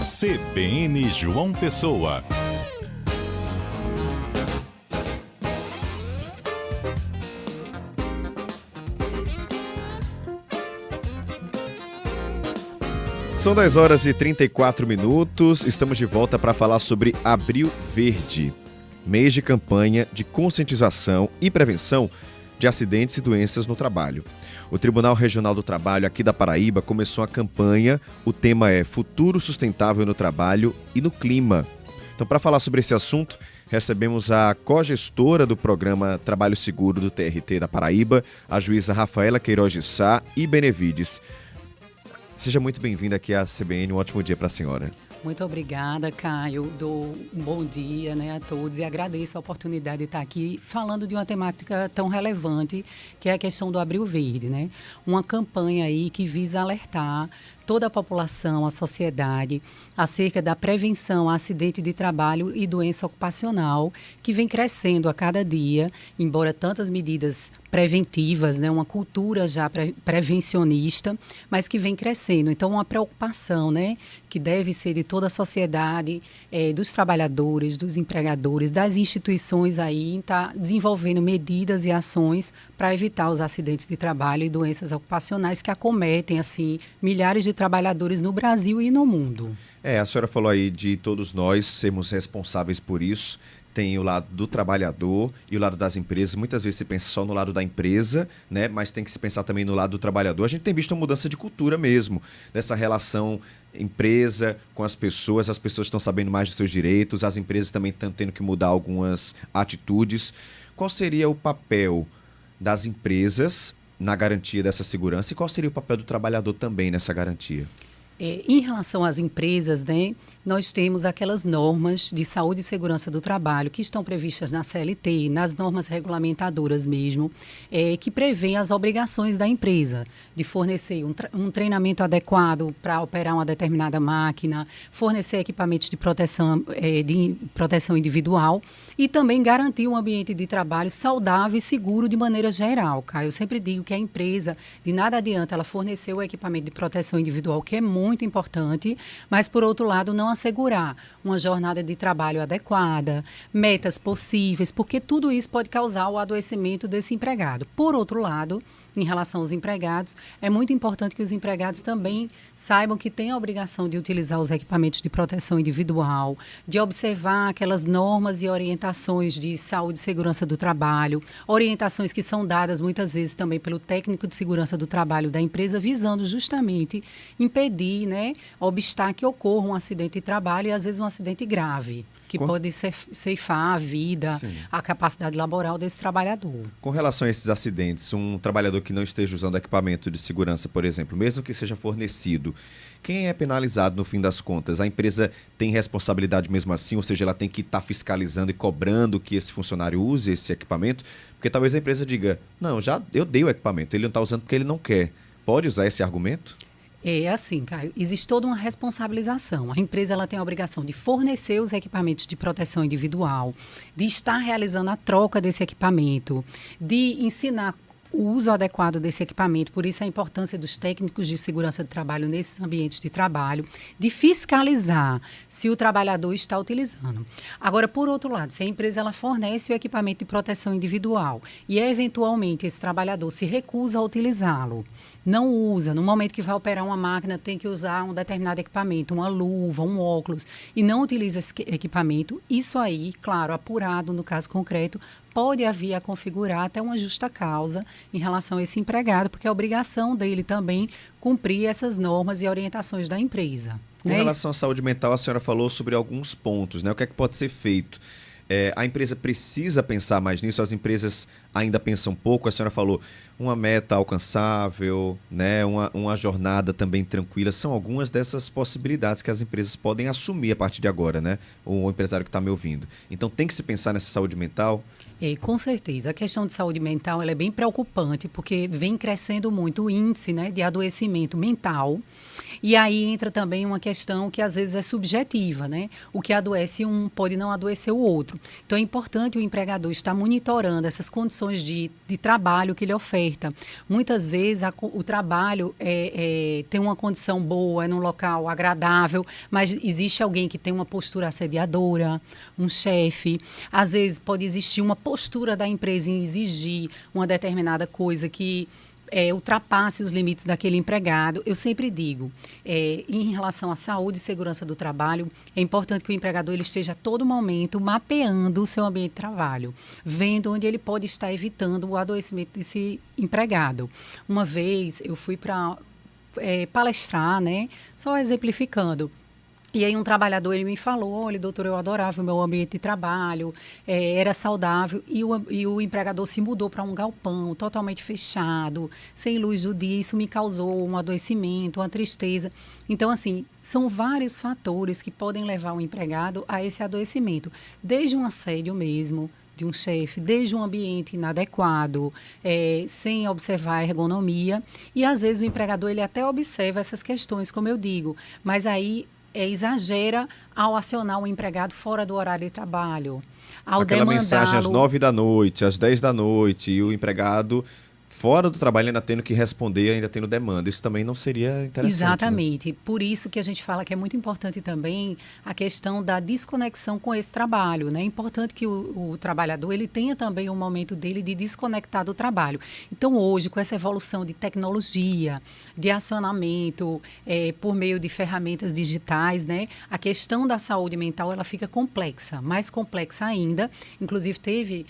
CBN João Pessoa. São 10 horas e 34 minutos, estamos de volta para falar sobre Abril Verde, mês de campanha de conscientização e prevenção de acidentes e doenças no trabalho. O Tribunal Regional do Trabalho aqui da Paraíba começou a campanha, o tema é Futuro Sustentável no Trabalho e no Clima. Então, para falar sobre esse assunto, recebemos a cogestora do programa Trabalho Seguro do TRT da Paraíba, a juíza Rafaela Queiroz de Sá e Benevides. Seja muito bem-vinda aqui à CBN, um ótimo dia para a senhora. Muito obrigada, Caio. Dou um bom dia, a todos e agradeço a oportunidade de estar aqui falando de uma temática tão relevante que é a questão do Abril Verde, Uma campanha aí que visa alertar toda a população, a sociedade, acerca da prevenção a acidente de trabalho e doença ocupacional, que vem crescendo a cada dia, embora tantas medidas preventivas, uma cultura já prevencionista, mas que vem crescendo. Então, uma preocupação, que deve ser de toda a sociedade, dos trabalhadores, dos empregadores, das instituições aí, está desenvolvendo medidas e ações para evitar os acidentes de trabalho e doenças ocupacionais que acometem, assim, milhares de trabalhadores no Brasil e no mundo. A senhora falou aí de todos nós sermos responsáveis por isso. Tem o lado do trabalhador e o lado das empresas. Muitas vezes se pensa só no lado da empresa, mas tem que se pensar também no lado do trabalhador. A gente tem visto uma mudança de cultura mesmo, dessa relação empresa com as pessoas estão sabendo mais dos seus direitos, as empresas também estão tendo que mudar algumas atitudes. Qual seria o papel das empresas na garantia dessa segurança e qual seria o papel do trabalhador também nessa garantia? Em relação às empresas, nós temos aquelas normas de saúde e segurança do trabalho que estão previstas na CLT, nas normas regulamentadoras mesmo, que prevêem as obrigações da empresa de fornecer um treinamento adequado para operar uma determinada máquina, fornecer equipamentos de proteção individual e também garantir um ambiente de trabalho saudável e seguro de maneira geral, Caio. Eu sempre digo que a empresa, de nada adianta ela fornecer o equipamento de proteção individual, que é muito importante, mas, por outro lado, não assegurar uma jornada de trabalho adequada, metas possíveis, porque tudo isso pode causar o adoecimento desse empregado. Por outro lado, em relação aos empregados, é muito importante que os empregados também saibam que têm a obrigação de utilizar os equipamentos de proteção individual, de observar aquelas normas e orientações de saúde e segurança do trabalho, orientações que são dadas muitas vezes também pelo técnico de segurança do trabalho da empresa, visando justamente impedir, obstar que ocorra um acidente de trabalho e às vezes um acidente grave, que pode ceifar a vida, sim, a capacidade laboral desse trabalhador. Com relação a esses acidentes, um trabalhador que não esteja usando equipamento de segurança, por exemplo, mesmo que seja fornecido, quem é penalizado no fim das contas? A empresa tem responsabilidade mesmo assim, ou seja, ela tem que estar fiscalizando e cobrando que esse funcionário use esse equipamento? Porque talvez a empresa diga, não, eu dei o equipamento, ele não está usando porque ele não quer. Pode usar esse argumento? É assim, Caio, existe toda uma responsabilização. A empresa ela tem a obrigação de fornecer os equipamentos de proteção individual, de estar realizando a troca desse equipamento, de ensinar o uso adequado desse equipamento, por isso a importância dos técnicos de segurança de trabalho nesses ambientes de trabalho, de fiscalizar se o trabalhador está utilizando. Agora, por outro lado, se a empresa ela fornece o equipamento de proteção individual e eventualmente esse trabalhador se recusa a utilizá-lo, não usa, no momento que vai operar uma máquina tem que usar um determinado equipamento, uma luva, um óculos, e não utiliza esse equipamento, isso aí, claro, apurado no caso concreto, pode haver a configurar até uma justa causa em relação a esse empregado, porque é obrigação dele também cumprir essas normas e orientações da empresa. Com relação à saúde mental, a senhora falou sobre alguns pontos, O que é que pode ser feito? A empresa precisa pensar mais nisso, as empresas ainda pensam pouco, a senhora falou uma meta alcançável, uma jornada também tranquila, são algumas dessas possibilidades que as empresas podem assumir a partir de agora, o empresário que está me ouvindo. Então tem que se pensar nessa saúde mental? Com certeza. A questão de saúde mental ela é bem preocupante, porque vem crescendo muito o índice de adoecimento mental. E aí entra também uma questão que às vezes é subjetiva, O que adoece um pode não adoecer o outro. Então é importante o empregador estar monitorando essas condições condições de trabalho que ele oferta. Muitas vezes o trabalho tem uma condição boa, é num local agradável, mas existe alguém que tem uma postura assediadora, um chefe. Às vezes pode existir uma postura da empresa em exigir uma determinada coisa que ultrapasse os limites daquele empregado. Eu sempre digo, em relação à saúde e segurança do trabalho, é importante que o empregador ele esteja a todo momento mapeando o seu ambiente de trabalho, vendo onde ele pode estar evitando o adoecimento desse empregado. Uma vez eu fui para palestrar, né, só exemplificando. E aí um trabalhador ele me falou, olha, doutor, eu adorava o meu ambiente de trabalho, era saudável, e o empregador se mudou para um galpão totalmente fechado, sem luz do dia, isso me causou um adoecimento, uma tristeza. Então, assim, são vários fatores que podem levar o empregado a esse adoecimento, desde um assédio mesmo, de um chefe, desde um ambiente inadequado, sem observar a ergonomia, e às vezes o empregador ele até observa essas questões, como eu digo, mas aí exagera ao acionar o empregado fora do horário de trabalho, ao Aquela mensagem às 9 da noite, às 10 da noite, e o empregado fora do trabalho ainda tendo que responder, ainda tendo demanda. Isso também não seria interessante. Exatamente. Né? Por isso que a gente fala que é muito importante também a questão da desconexão com esse trabalho, né? É importante que o trabalhador ele tenha também um momento dele de desconectar do trabalho. Então, hoje, com essa evolução de tecnologia, de acionamento, por meio de ferramentas digitais, né? A questão da saúde mental, ela fica complexa, mais complexa ainda. Inclusive, teve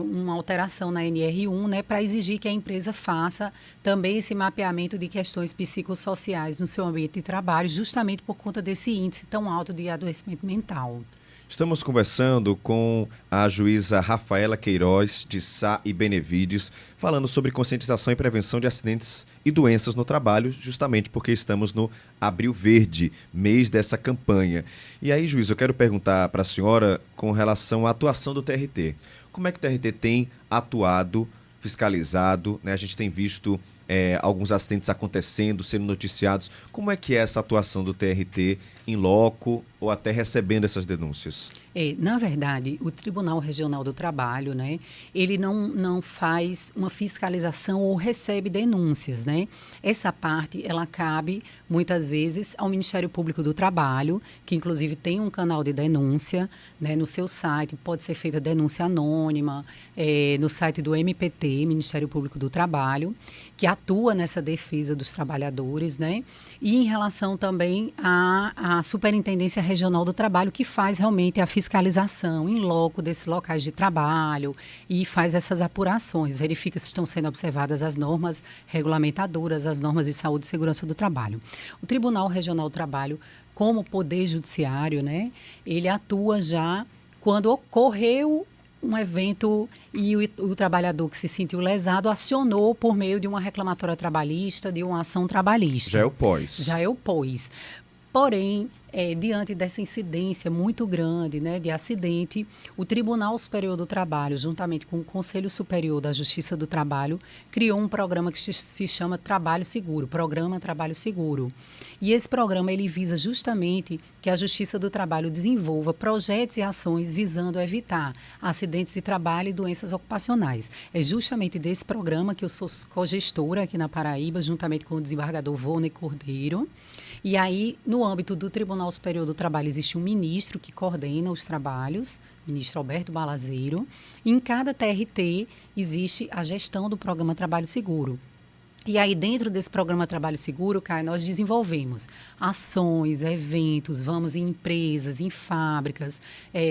uma alteração na NR1, né? Para exigir que a empresa faça também esse mapeamento de questões psicossociais no seu ambiente de trabalho, justamente por conta desse índice tão alto de adoecimento mental. Estamos conversando com a juíza Rafaela Queiroz, de Sá e Benevides, falando sobre conscientização e prevenção de acidentes e doenças no trabalho, justamente porque estamos no Abril Verde, mês dessa campanha. E aí, juíza, eu quero perguntar para a senhora com relação à atuação do TRT. Como é que o TRT tem atuado, fiscalizado, né? A gente tem visto alguns acidentes acontecendo, sendo noticiados. Como é que é essa atuação do TRT em loco ou até recebendo essas denúncias? Na verdade, o Tribunal Regional do Trabalho, né, ele não faz uma fiscalização ou recebe denúncias, né? Essa parte, ela cabe, muitas vezes, ao Ministério Público do Trabalho, que inclusive tem um canal de denúncia, né, no seu site, pode ser feita denúncia anônima, no site do MPT, Ministério Público do Trabalho, que atua nessa defesa dos trabalhadores, né? E em relação também à Superintendência Regional do Trabalho, que faz realmente a fiscalização em loco desses locais de trabalho e faz essas apurações, verifica se estão sendo observadas as normas regulamentadoras, as normas de saúde e segurança do trabalho. O Tribunal Regional do Trabalho, como poder judiciário, né, ele atua já quando ocorreu um evento e o trabalhador que se sentiu lesado acionou por meio de uma reclamatória trabalhista, de uma ação trabalhista. Já é o pós. Já é o pós. Porém, diante dessa incidência muito grande, né, de acidente, o Tribunal Superior do Trabalho, juntamente com o Conselho Superior da Justiça do Trabalho, criou um programa que se chama Trabalho Seguro, Programa Trabalho Seguro. E esse programa ele visa justamente que a Justiça do Trabalho desenvolva projetos e ações visando evitar acidentes de trabalho e doenças ocupacionais. É justamente desse programa que eu sou cogestora aqui na Paraíba, juntamente com o desembargador Volney Cordeiro. E aí, no âmbito do Tribunal Superior do Trabalho, existe um ministro que coordena os trabalhos, ministro Alberto Balazeiro. E em cada TRT existe a gestão do programa Trabalho Seguro. E aí, dentro desse programa Trabalho Seguro, Caio, nós desenvolvemos ações, eventos, vamos em empresas, em fábricas,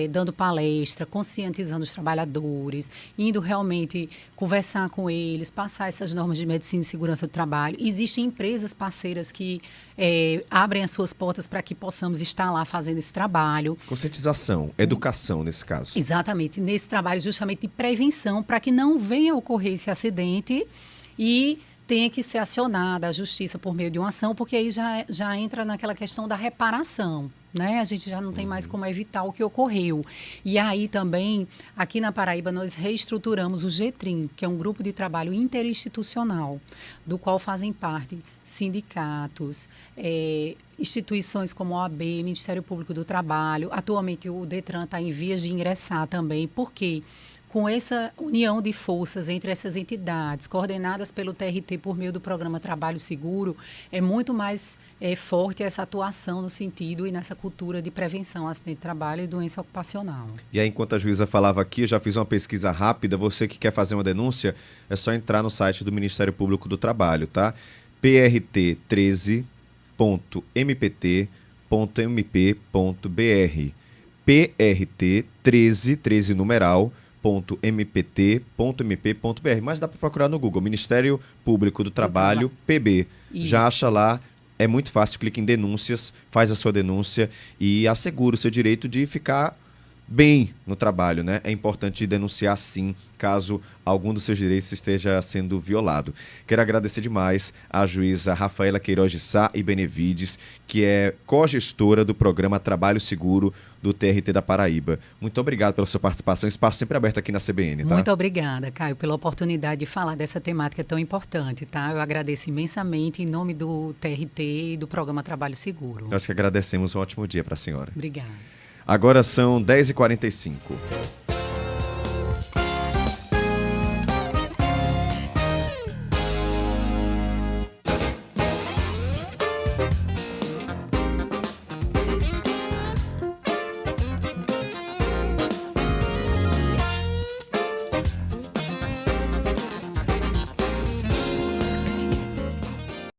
dando palestra, conscientizando os trabalhadores, indo realmente conversar com eles, passar essas normas de medicina e segurança do trabalho. Existem empresas parceiras que abrem as suas portas para que possamos estar lá fazendo esse trabalho. Conscientização, educação nesse caso. Exatamente, nesse trabalho justamente de prevenção, para que não venha a ocorrer esse acidente e tenha que ser acionada a justiça por meio de uma ação, porque aí já entra naquela questão da reparação, né? A gente já não tem mais como evitar o que ocorreu. E aí também, aqui na Paraíba, nós reestruturamos o GETRIM, que é um grupo de trabalho interinstitucional, do qual fazem parte sindicatos, instituições como a OAB, Ministério Público do Trabalho. Atualmente o DETRAN está em vias de ingressar também, porque com essa união de forças entre essas entidades, coordenadas pelo TRT por meio do programa Trabalho Seguro, é muito mais forte essa atuação no sentido e nessa cultura de prevenção ao acidente de trabalho e doença ocupacional. E aí, enquanto a juíza falava aqui, eu já fiz uma pesquisa rápida. Você que quer fazer uma denúncia, é só entrar no site do Ministério Público do Trabalho, tá? prt13.mpt.mp.br prt13 numeral .mpt.mp.br, mas dá para procurar no Google, Ministério Público do Trabalho, PB. Isso. Já acha lá, é muito fácil, clica em denúncias, faz a sua denúncia e assegura o seu direito de ficar bem no trabalho, né? É importante denunciar sim, caso algum dos seus direitos esteja sendo violado. Quero agradecer demais à juíza Rafaela Queiroz de Sá e Benevides, que é cogestora do programa Trabalho Seguro do TRT da Paraíba. Muito obrigado pela sua participação, espaço sempre aberto aqui na CBN, tá? Muito obrigada, Caio, pela oportunidade de falar dessa temática tão importante, tá? Eu agradeço imensamente em nome do TRT e do programa Trabalho Seguro. Nós que agradecemos, um ótimo dia para a senhora. Obrigada. Agora são 10h45.